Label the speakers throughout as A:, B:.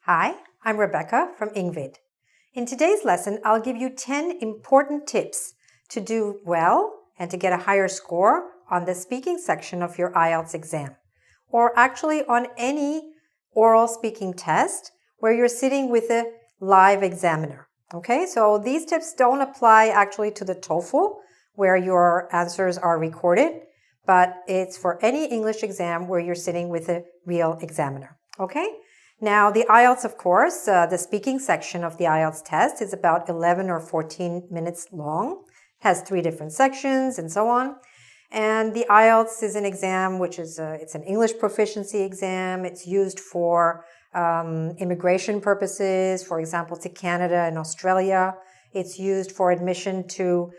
A: Hi, I'm Rebecca from Ingvid. In today's lesson, I'll give you 10 important tips to do well and to get a higher score on the speaking section of your IELTS exam, or actually on any oral speaking test where you're sitting with a live examiner. Okay, so these tips don't apply actually to the TOEFL where your answers are recorded, but it's for any English exam where you're sitting with a real examiner. Okay? Now, the IELTS, of course, the speaking section of the IELTS test is about 11 or 14 minutes long, has 3 different sections and so on. And the IELTS is an exam which is, it's an English proficiency exam. It's used for immigration purposes, for example, to Canada and Australia. It's used for admission to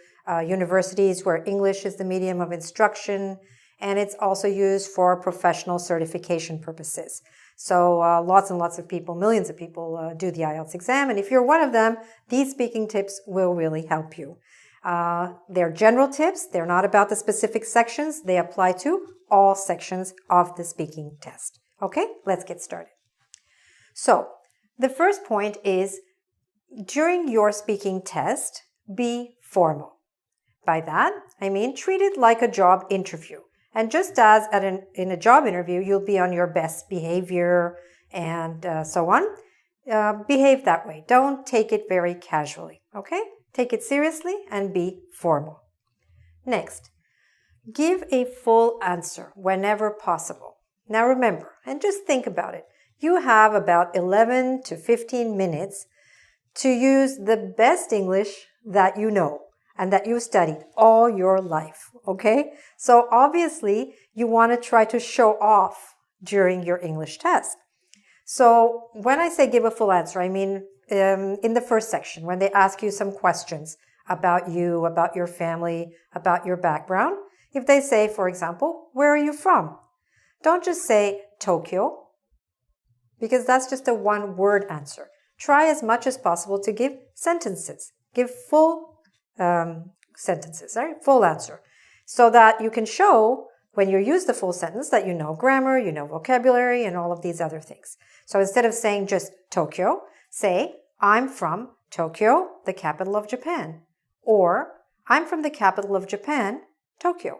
A: universities where English is the medium of instruction. And it's also used for professional certification purposes. So lots and lots of people, millions of people do the IELTS exam. And if you're one of them, these speaking tips will really help you. They're general tips. They're not about the specific sections. They apply to all sections of the speaking test. Okay, let's get started. So the first point is during your speaking test, be formal. By that, I mean treat it like a job interview. And just as in a job interview, you'll be on your best behavior and so on, behave that way. Don't take it very casually, okay? Take it seriously and be formal. Next, give a full answer whenever possible. Now remember, and just think about it, you have about 11 to 15 minutes to use the best English that you know and that you've studied all your life, okay? So obviously, you want to try to show off during your English test. So when I say give a full answer, I mean in the first section, when they ask you some questions about you, about your family, about your background, if they say, for example, where are you from? Don't just say Tokyo, because that's just a one-word answer. Try as much as possible to give sentences. Give full sentences, right? Full answer. So that you can show when you use the full sentence that you know grammar, you know vocabulary, and all of these other things. So instead of saying just Tokyo, say, I'm from Tokyo, the capital of Japan. Or, I'm from the capital of Japan, Tokyo.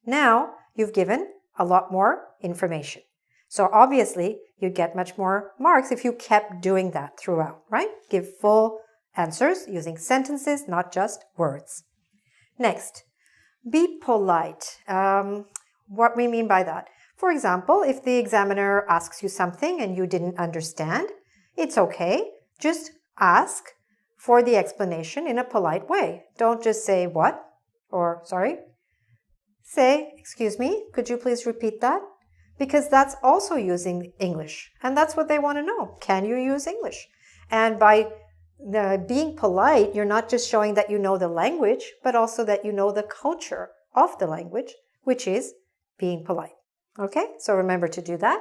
A: Now, you've given a lot more information. So obviously, you'd get much more marks if you kept doing that throughout, right? Give full answers using sentences, not just words. Next, be polite. What we mean by that? For example, if the examiner asks you something and you didn't understand, it's okay. Just ask for the explanation in a polite way. Don't just say what or sorry. Say, excuse me, could you please repeat that? Because that's also using English. And that's what they want to know. Can you use English? And by being polite, you're not just showing that you know the language, but also that you know the culture of the language, which is being polite. Okay, so remember to do that.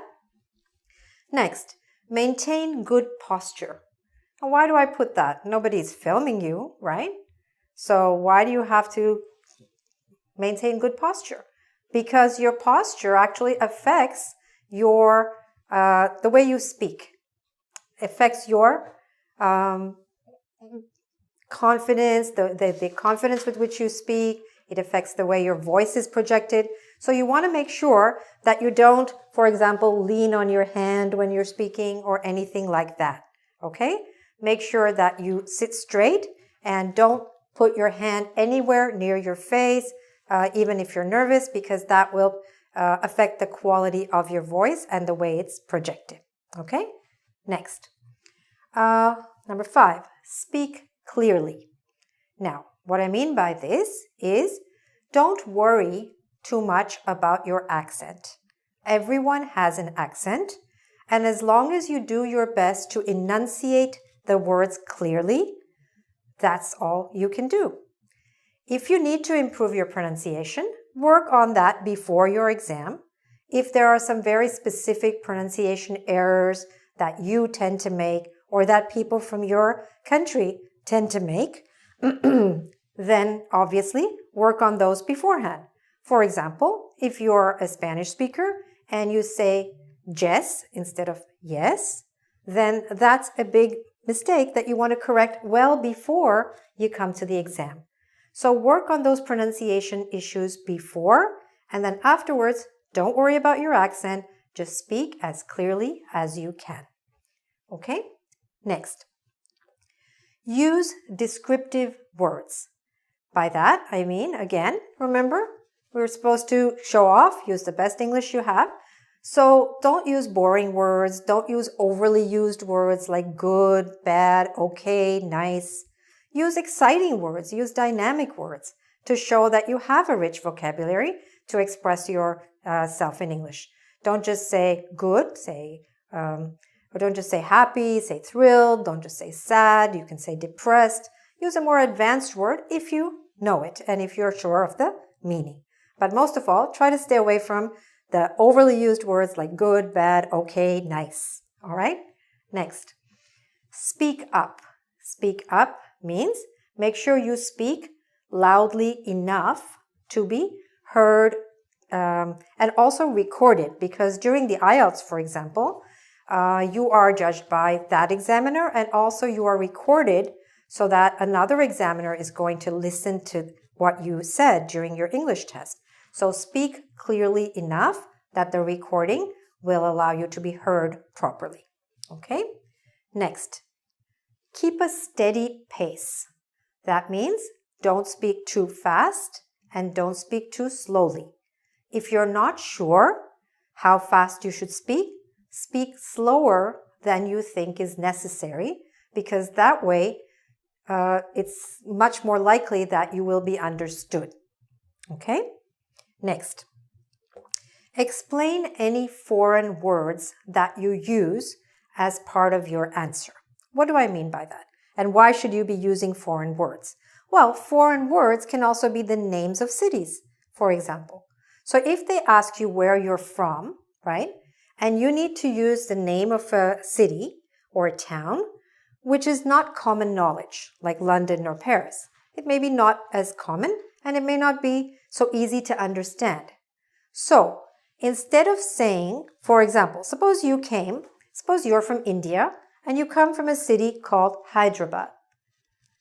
A: Next, maintain good posture. Now, why do I put that? Nobody's filming you, right? So why do you have to maintain good posture? Because your posture actually affects your the way you speak. Affects your confidence, the confidence with which you speak. It affects the way your voice is projected. So you want to make sure that you don't, for example, lean on your hand when you're speaking or anything like that. Okay? Make sure that you sit straight and don't put your hand anywhere near your face, even if you're nervous, because that will affect the quality of your voice and the way it's projected. Okay? Next. Number 5, speak clearly. Now, what I mean by this is don't worry too much about your accent. Everyone has an accent, and as long as you do your best to enunciate the words clearly, that's all you can do. If you need to improve your pronunciation, work on that before your exam. If there are some very specific pronunciation errors that you tend to make or that people from your country tend to make, then obviously work on those beforehand. For example, if you're a Spanish speaker and you say yes instead of yes, then that's a big mistake that you want to correct well before you come to the exam. So work on those pronunciation issues before, and then afterwards, don't worry about your accent. Just speak as clearly as you can. Okay? Next. Use descriptive words. By that, I mean, again, remember, we're supposed to show off, use the best English you have. So don't use boring words. Don't use overly used words like good, bad, okay, nice. Use exciting words. Use dynamic words to show that you have a rich vocabulary to express yourself in English. Don't just say good, or don't just say happy, say thrilled. Don't just say sad. You can say depressed. Use a more advanced word if you know it and if you're sure of the meaning. But most of all, try to stay away from the overly used words like good, bad, okay, nice. All right? Next. Speak up. Speak up means make sure you speak loudly enough to be heard and also recorded, because during the IELTS, for example, you are judged by that examiner and also you are recorded so that another examiner is going to listen to what you said during your English test. So speak clearly enough that the recording will allow you to be heard properly. Okay? Next. Keep a steady pace. That means don't speak too fast and don't speak too slowly. If you're not sure how fast you should speak, speak slower than you think is necessary, because that way it's much more likely that you will be understood. Okay? Next. Explain any foreign words that you use as part of your answer. What do I mean by that? And why should you be using foreign words? Well, foreign words can also be the names of cities, for example. So if they ask you where you're from, right, and you need to use the name of a city or a town, which is not common knowledge, like London or Paris. It may be not as common, and it may not be so easy to understand. So, instead of saying, for example, suppose you're from India, and you come from a city called Hyderabad.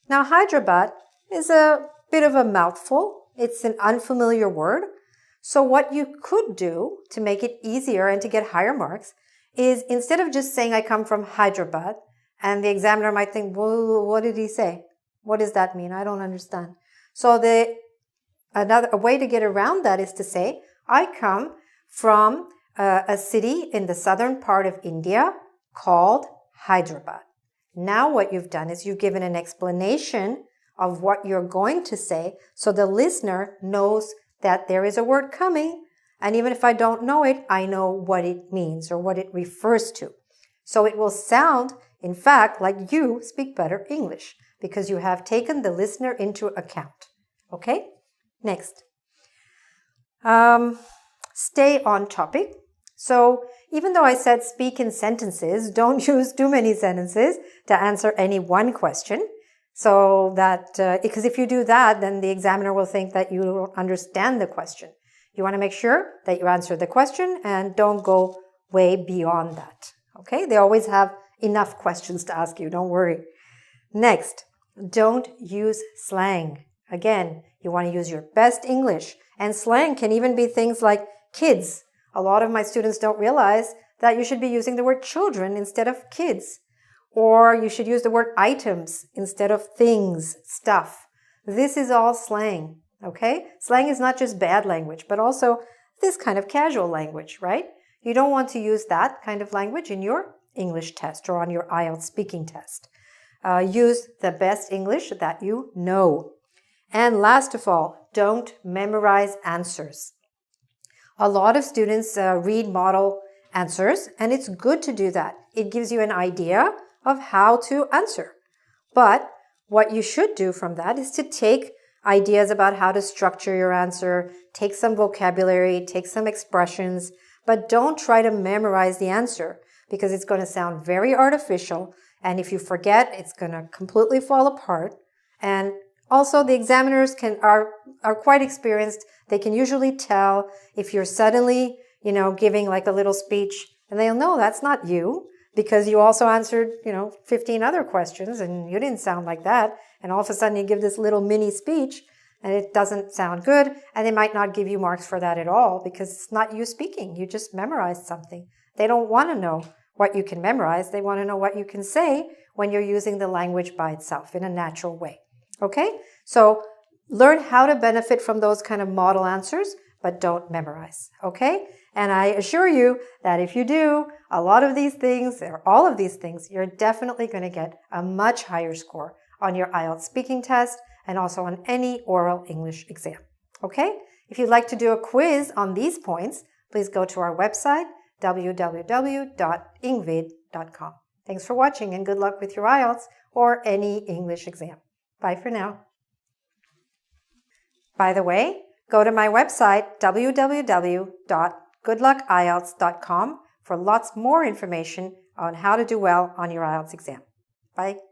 A: Now, Hyderabad is a bit of a mouthful. It's an unfamiliar word. So what you could do to make it easier and to get higher marks is, instead of just saying I come from Hyderabad, and the examiner might think, well, what did he say? What does that mean? I don't understand. So a way to get around that is to say, I come from a city in the southern part of India called Hyderabad. Now what you've done is you've given an explanation of what you're going to say, so the listener knows that there is a word coming, and even if I don't know it, I know what it means or what it refers to. So it will sound, in fact, like you speak better English because you have taken the listener into account. Okay? Next. Stay on topic. So even though I said speak in sentences, don't use too many sentences to answer any one question. So that, because if you do that, then the examiner will think that you don't understand the question. You want to make sure that you answer the question and don't go way beyond that. Okay? They always have enough questions to ask you, don't worry. Next, don't use slang. Again, you want to use your best English. And slang can even be things like kids. A lot of my students don't realize that you should be using the word children instead of kids. Or you should use the word items instead of things, stuff. This is all slang, okay? Slang is not just bad language, but also this kind of casual language, right? You don't want to use that kind of language in your English test or on your IELTS speaking test. Use the best English that you know. And last of all, don't memorize answers. A lot of students read model answers, and it's good to do that. It gives you an idea of how to answer. But what you should do from that is to take ideas about how to structure your answer, take some vocabulary, take some expressions, but don't try to memorize the answer because it's going to sound very artificial, and if you forget, it's going to completely fall apart. And also, the examiners are quite experienced. They can usually tell if you're suddenly, giving like a little speech, and they'll know that's not you because you also answered, 15 other questions and you didn't sound like that. And all of a sudden you give this little mini speech and it doesn't sound good. And they might not give you marks for that at all because it's not you speaking. You just memorized something. They don't want to know what you can memorize. They want to know what you can say when you're using the language by itself in a natural way. Okay? So learn how to benefit from those kind of model answers, but don't memorize. Okay? And I assure you that if you do a lot of these things, or all of these things, you're definitely going to get a much higher score on your IELTS speaking test and also on any oral English exam. Okay? If you'd like to do a quiz on these points, please go to our website, www.ingvid.com. Thanks for watching and good luck with your IELTS or any English exam. Bye for now. By the way, go to my website, www.goodluckielts.com for lots more information on how to do well on your IELTS exam. Bye.